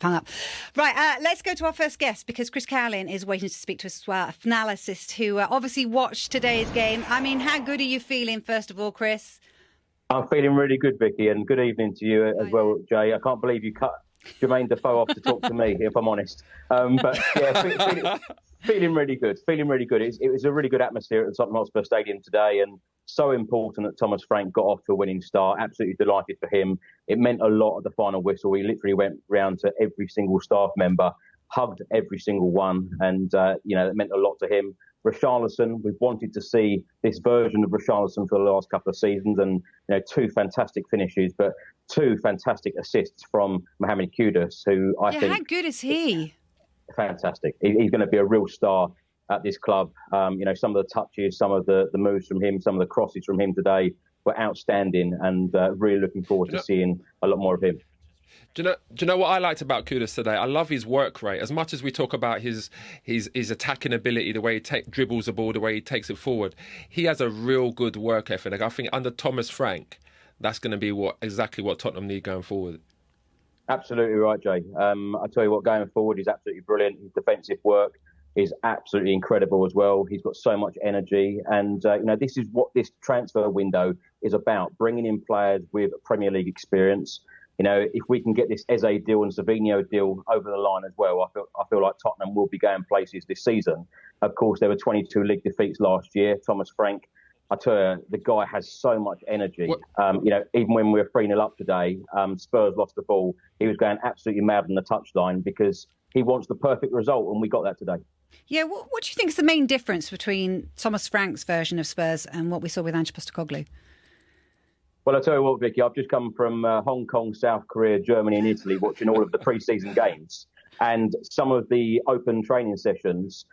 hung up. Right, let's go to our first guest because Chris Cowlin is waiting to speak to us, a finalist who obviously watched today's game. I mean, how good are you feeling, first of all, Chris? I'm feeling really good, Vicky, and good evening to you as well, Jay. I can't believe you cut Jermaine Defoe off to talk to me, if I'm honest. But yeah, feeling really good. Feeling really good. It was a really good atmosphere at the Tottenham Hotspur Stadium today, and so important that Thomas Frank got off to a winning start. Absolutely delighted for him. It meant a lot at the final whistle. We literally went round to every single staff member, hugged every single one, and it meant a lot to him. RICHARLISON, we've wanted to see this version of RICHARLISON for the last couple of seasons, and two fantastic finishes, but two fantastic assists from Mohamed Kudus, who I think... how good is he? Fantastic. He's going to be a real star at this club. Some of the touches, some of the moves from him, some of the crosses from him today were outstanding, and really looking forward to seeing a lot more of him. Do you know what I liked about Kudus today? I love his work rate. As much as we talk about his attacking ability, the way he dribbles the ball, the way he takes it forward, he has a real good work ethic. I think under Thomas Frank, that's going to be exactly what Tottenham need going forward. Absolutely right, Jay. I tell you what, going forward, he's absolutely brilliant. His defensive work is absolutely incredible as well. He's got so much energy, and this is what this transfer window is about: bringing in players with Premier League experience. If we can get this EZE deal and Savinho deal over the line as well, I feel like Tottenham will be going places this season. Of course, there were 22 league defeats last year. Thomas Frank, I tell you, the guy has so much energy. Even when we were 3-0 up today, Spurs lost the ball. He was going absolutely mad on the touchline because he wants the perfect result, and we got that today. Yeah, what do you think is the main difference between Thomas Frank's version of Spurs and what we saw with Ange Postecoglou? Well, I'll tell you what, Vicky, I've just come from Hong Kong, South Korea, Germany and Italy watching all of the pre-season games. And some of the open training sessions,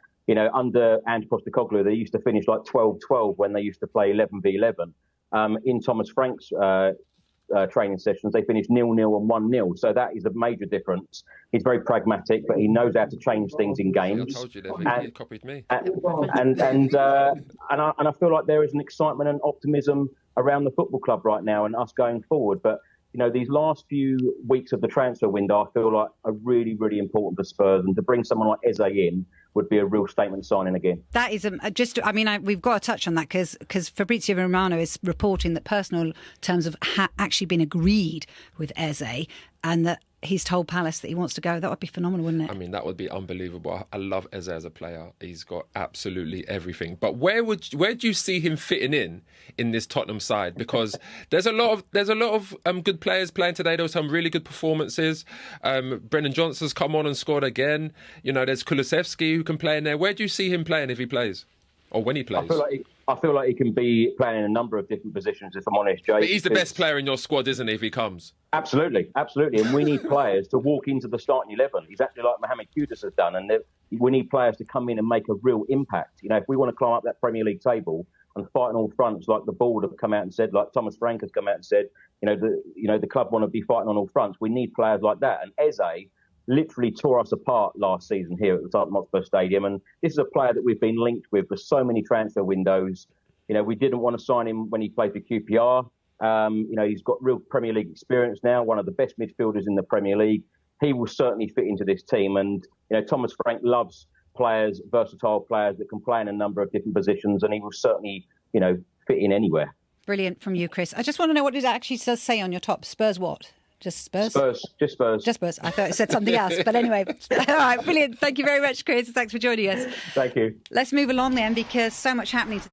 under Ange Postecoglou, they used to finish like 12-12 when they used to play 11v11. In Thomas Frank's training sessions, they finished 0-0 and 1-0. So that is a major difference. He's very pragmatic, but he knows how to change things in games. I told you that. He copied me. And I feel like there is an excitement and optimism around the football club right now and us going forward. But, these last few weeks of the transfer window, I feel like are really, really important for Spurs. And to bring someone like EZE in would be a real statement signing again. That is we've got to touch on that because Fabrizio Romano is reporting that personal terms have actually been agreed with EZE and that he's told Palace that he wants to go. That would be phenomenal, wouldn't it? I mean, that would be unbelievable. I love Eze as a player. He's got absolutely everything. But where do you see him fitting in this Tottenham side? Because there's a lot of good players playing today. There were some really good performances. Brennan Johnson's come on and scored again. There's Kulusevski who can play in there. Where do you see him playing if he plays? Or when he plays? I feel like he can be playing in a number of different positions, if I'm honest, Jay. But he's the best player in your squad, isn't he, if he comes? Absolutely. And we need players to walk into the starting 11, exactly like Mohamed Kudus has done. And we need players to come in and make a real impact. If we want to climb up that Premier League table and fight on all fronts, like the board have come out and said, like Thomas Frank has come out and said, the club want to be fighting on all fronts. We need players like that. And Eze literally tore us apart last season here at the Tottenham Hotspur Stadium. And this is a player that we've been linked with for so many transfer windows. We didn't want to sign him when he played for QPR. He's got real Premier League experience now, one of the best midfielders in the Premier League. He will certainly fit into this team. And, Thomas Frank loves players, versatile players that can play in a number of different positions. And he will certainly, fit in anywhere. Brilliant from you, Chris. I just want to know what it actually does say on your top. Spurs what? Just Spurs? Just Spurs. Just Spurs. I thought it said something else. But anyway, all right, brilliant. Thank you very much, Chris. Thanks for joining us. Thank you. Let's move along then because so much happening.